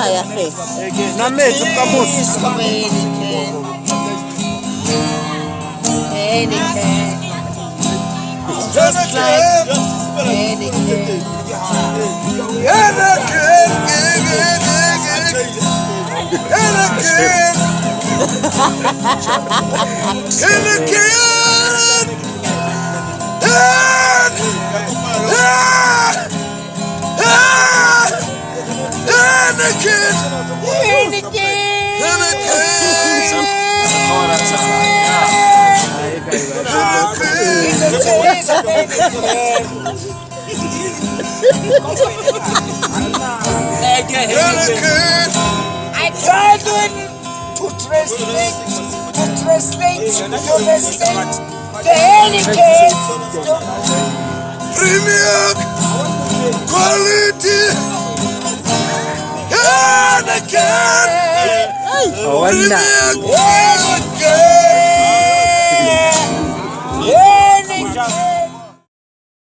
يا أخي نميت القاموس just like Heineken. I tried to translate the Heineken. Premium quality Heineken. أولنا